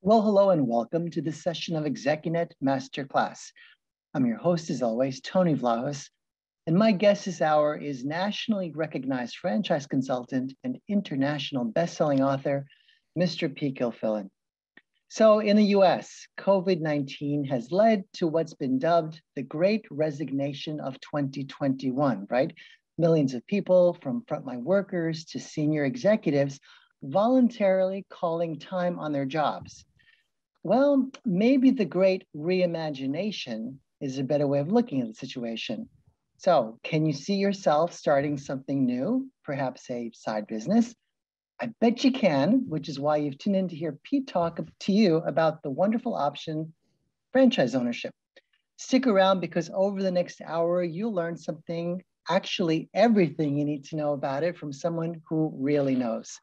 Well, hello and welcome to this session of ExecuNet Master Class. I'm your host, as always, Tony Vlahos, and my guest this hour is nationally recognized franchise consultant and international best-selling author, Mr. Pete Gilfillan. So in the US, COVID-19 has led to what's been dubbed the Great Resignation of 2021, right? Millions of people, from frontline workers to senior executives, voluntarily calling time on their jobs. Well, maybe the great reimagination is a better way of looking at the situation. So, can you see yourself starting something new, perhaps a side business? I bet you can, which is why you've tuned in to hear Pete talk to you about the wonderful option, franchise ownership. Stick around because over the next hour, you'll learn something, actually everything you need to know about it from someone who really knows.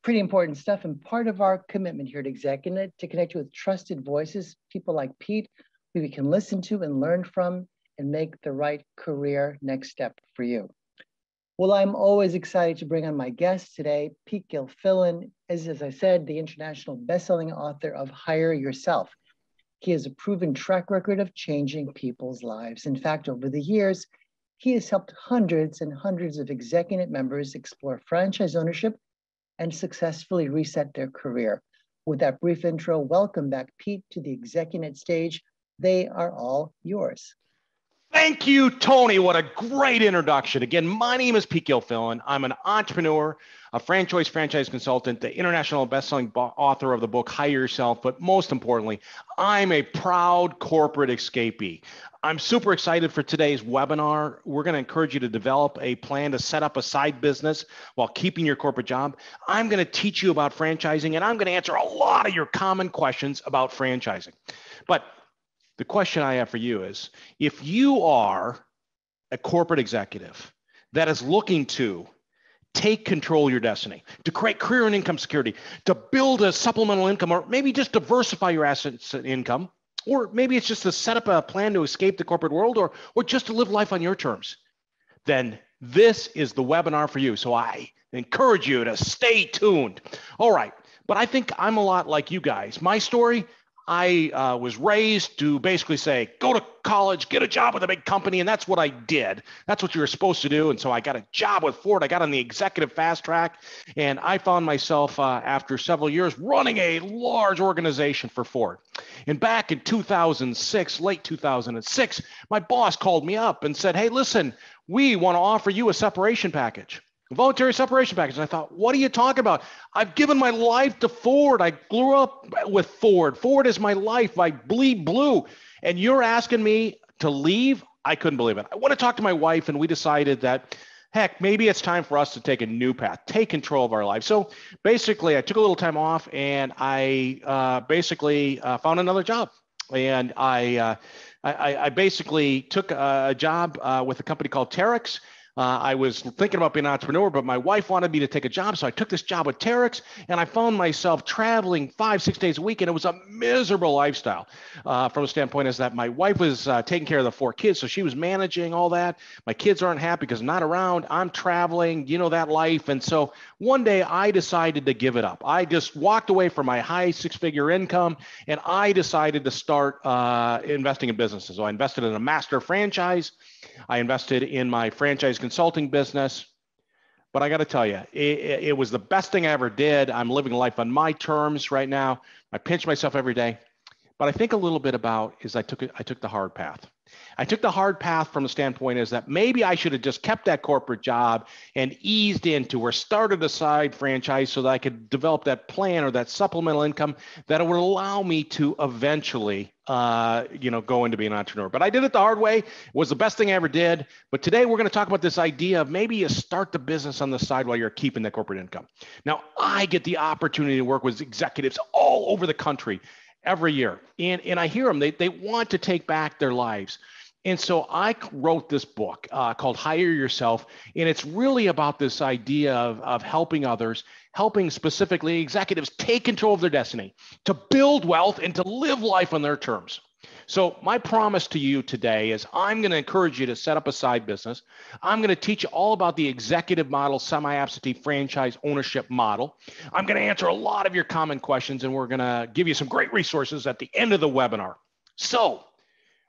Pretty important stuff, and part of our commitment here at ExecuNet to connect you with trusted voices, people like Pete, who we can listen to and learn from and make the right career next step for you. Well, I'm always excited to bring on my guest today, Pete Gilfillan, as I said, the international best-selling author of Hire Yourself. He has a proven track record of changing people's lives. In fact, over the years, he has helped hundreds and hundreds of ExecuNet members explore franchise ownership and successfully reset their career. With that brief intro, welcome back, Pete, to the ExecuNet stage. They are all yours. Thank you, Tony. What a great introduction. Again, my name is Pete Gilfillan. I'm an entrepreneur, a franchise consultant, the international best-selling author of the book Hire Yourself, but most importantly, I'm a proud corporate escapee. I'm super excited for today's webinar. We're going to encourage you to develop a plan to set up a side business while keeping your corporate job. I'm going to teach you about franchising, and I'm going to answer a lot of your common questions about franchising. But the question I have for you is, if you are a corporate executive that is looking to take control of your destiny, to create career and income security, to build a supplemental income, or maybe just diversify your assets and income, or maybe it's just to set up a plan to escape the corporate world, or just to live life on your terms, then this is the webinar for you. So I encourage you to stay tuned. All right, but I think I'm a lot like you guys. My story, I was raised to basically say, go to college, get a job with a big company. And that's what I did. That's what you were supposed to do. And so I got a job with Ford. I got on the executive fast track. And I found myself after several years running a large organization for Ford. And back in 2006, late 2006, my boss called me up and said, hey, listen, we want to offer you a separation package. Voluntary separation package. And I thought, what are you talking about? I've given my life to Ford. I grew up with Ford. Ford is my life. I bleed blue. And you're asking me to leave? I couldn't believe it. I went to talk to my wife, and we decided that, heck, maybe it's time for us to take a new path, take control of our life. So basically, I took a little time off, and I basically found another job. And I basically took a job with a company called Terex. I was thinking about being an entrepreneur, but my wife wanted me to take a job. So I took this job with Terex, and I found myself traveling 5-6 days a week. And it was a miserable lifestyle from a standpoint is that my wife was taking care of the 4 kids. So she was managing all that. My kids aren't happy because I'm not around. I'm traveling, you know, that life. And so one day I decided to give it up. I just walked away from my high 6-figure income, and I decided to start investing in businesses. So I invested in a master franchise. I invested in my franchise consulting business, but I got to tell you, it was the best thing I ever did. I'm living life on my terms right now. I pinch myself every day, but I think a little bit about is I took the hard path. I took the hard path from the standpoint is that maybe I should have just kept that corporate job and eased into or started a side franchise so that I could develop that plan or that supplemental income that would allow me to eventually, go into being an entrepreneur. But I did it the hard way. It was the best thing I ever did. But today we're going to talk about this idea of maybe you start the business on the side while you're keeping that corporate income. Now, I get the opportunity to work with executives all over the country every year. And I hear them, they want to take back their lives. And so I wrote this book called Hire Yourself. And it's really about this idea of helping others, helping specifically executives take control of their destiny, to build wealth and to live life on their terms. So my promise to you today is I'm going to encourage you to set up a side business. I'm going to teach you all about the executive model, semi-absentee franchise ownership model. I'm going to answer a lot of your common questions, and we're going to give you some great resources at the end of the webinar. So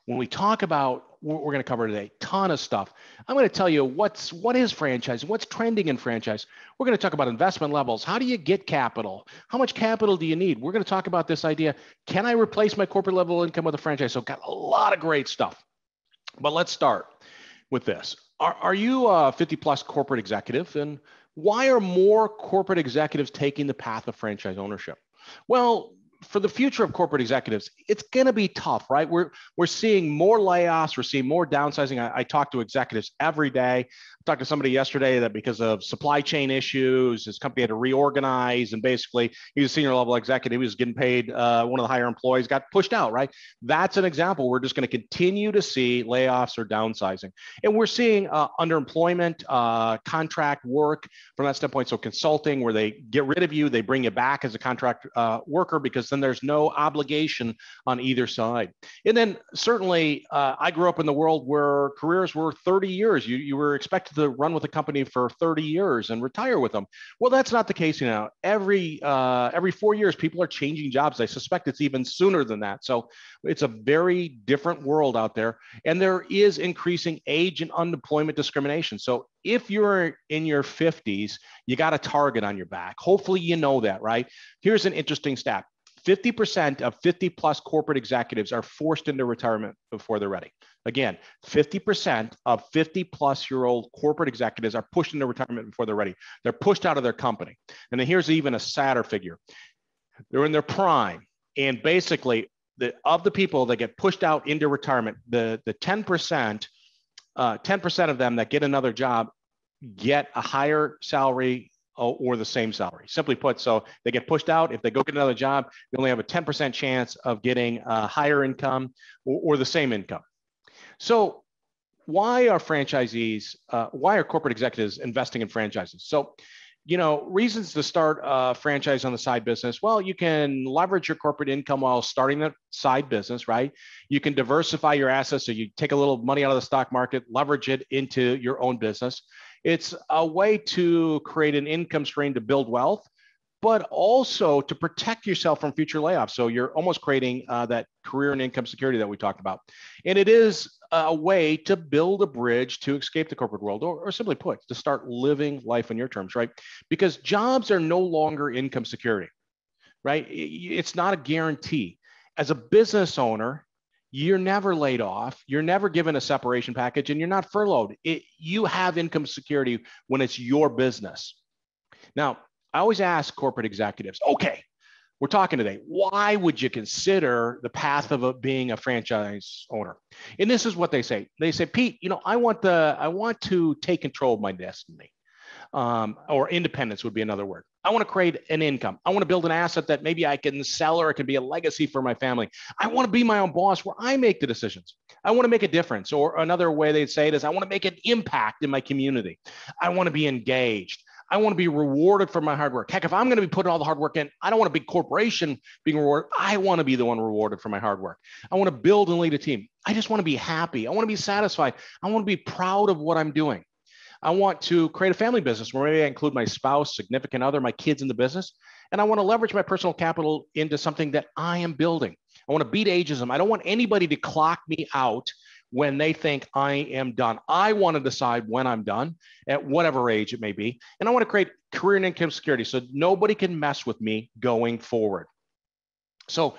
when we talk about what we're going to cover today, ton of stuff. I'm going to tell you what is franchise, what's trending in franchise. We're going to talk about investment levels. How do you get capital? How much capital do you need? We're going to talk about this idea. Can I replace my corporate level income with a franchise? So got a lot of great stuff. But let's start with this. Are you a 50 plus corporate executive? And why are more corporate executives taking the path of franchise ownership? Well, for the future of corporate executives, it's going to be tough, right? We're seeing more layoffs. We're seeing more downsizing. I talk to executives every day. I talked to somebody yesterday that because of supply chain issues, his company had to reorganize, and basically he was a senior level executive. He was getting paid, one of the higher employees got pushed out, right? That's an example. We're just going to continue to see layoffs or downsizing. And we're seeing underemployment, contract work from that standpoint. So consulting, where they get rid of you, they bring you back as a contract worker, because then there's no obligation on either side. And then certainly, I grew up in the world where careers were 30 years. You were expected to run with a company for 30 years and retire with them. Well, that's not the case now. Every 4 years, people are changing jobs. I suspect it's even sooner than that. So it's a very different world out there. And there is increasing age and unemployment discrimination. So if you're in your 50s, you got a target on your back. Hopefully you know that, right? Here's an interesting stat. 50% of 50 plus corporate executives are forced into retirement before they're ready. Again, 50% of 50 plus year old corporate executives are pushed into retirement before they're ready. They're pushed out of their company. And then here's even a sadder figure. They're in their prime. And basically, of the people that get pushed out into retirement, the 10% of them that get another job get a higher salary or the same salary. Simply put, so they get pushed out. If they go get another job, they only have a 10% chance of getting a higher income or the same income. So why are why are corporate executives investing in franchises? So, reasons to start a franchise on the side business. Well, you can leverage your corporate income while starting the side business, right? You can diversify your assets. So you take a little money out of the stock market, leverage it into your own business. It's a way to create an income stream to build wealth, but also to protect yourself from future layoffs. So you're almost creating that career and income security that we talked about. And it is a way to build a bridge to escape the corporate world, or simply put, to start living life on your terms, right? Because jobs are no longer income security, right? It's not a guarantee. As a business owner, you're never laid off, you're never given a separation package, and you're not furloughed. You have income security when it's your business. Now, I always ask corporate executives, okay, we're talking today, why would you consider the path of being a franchise owner? And this is what they say. They say, Pete, I want to take control of my destiny. Or independence would be another word. I want to create an income. I want to build an asset that maybe I can sell, or it can be a legacy for my family. I want to be my own boss where I make the decisions. I want to make a difference. Or another way they'd say it is, I want to make an impact in my community. I want to be engaged. I want to be rewarded for my hard work. Heck, if I'm going to be putting all the hard work in, I don't want a big corporation being rewarded. I want to be the one rewarded for my hard work. I want to build and lead a team. I just want to be happy. I want to be satisfied. I want to be proud of what I'm doing. I want to create a family business where maybe I include my spouse, significant other, my kids in the business. And I want to leverage my personal capital into something that I am building. I want to beat ageism. I don't want anybody to clock me out when they think I am done. I want to decide when I'm done at whatever age it may be. And I want to create career and income security so nobody can mess with me going forward. So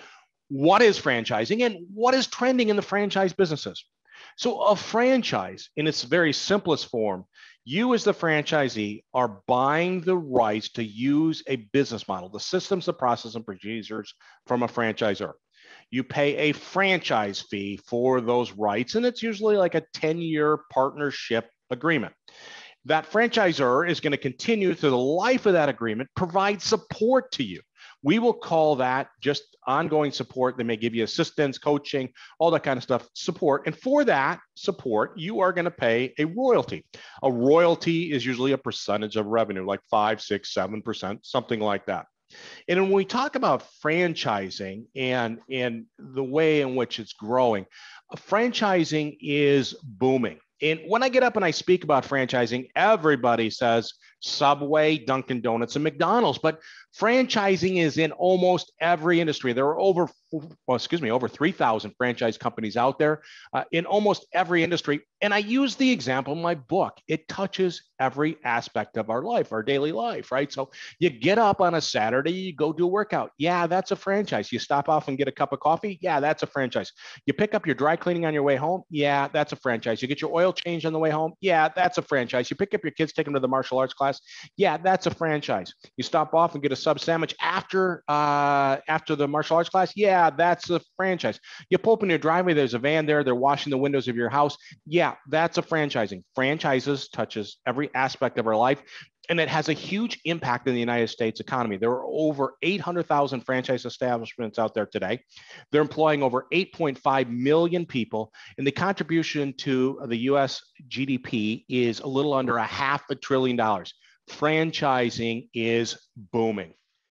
what is franchising and what is trending in the franchise businesses? So a franchise in its very simplest form, you as the franchisee are buying the rights to use a business model, the systems, the process, and procedures from a franchisor. You pay a franchise fee for those rights, and it's usually like a 10-year partnership agreement. That franchisor is going to continue through the life of that agreement, provide support to you. We will call that just ongoing support. They may give you assistance, coaching, all that kind of stuff, support. And for that support, you are going to pay a royalty. A royalty is usually a percentage of revenue, like 5, 6, 7%, something like that. And when we talk about franchising and the way in which it's growing, franchising is booming. And when I get up and I speak about franchising, everybody says Subway, Dunkin' Donuts, and McDonald's. But franchising is in almost every industry. There are over 3,000 franchise companies out there in almost every industry. And I use the example in my book. It touches every aspect of our life, our daily life, right? So you get up on a Saturday, you go do a workout. Yeah, that's a franchise. You stop off and get a cup of coffee. Yeah, that's a franchise. You pick up your dry cleaning on your way home. Yeah, that's a franchise. You get your oil changed on the way home. Yeah, that's a franchise. You pick up your kids, take them to the martial arts class. Yeah, that's a franchise. You stop off and get a sub sandwich after the martial arts class. Yeah, that's a franchise. You pull up in your driveway, there's a van there, they're washing the windows of your house. Yeah, that's a franchising. Franchises touches every aspect of our life, and it has a huge impact in the United States economy. There are over 800,000 franchise establishments out there today. They're employing over 8.5 million people, and the contribution to the US GDP is a little under $500 billion. Franchising is booming.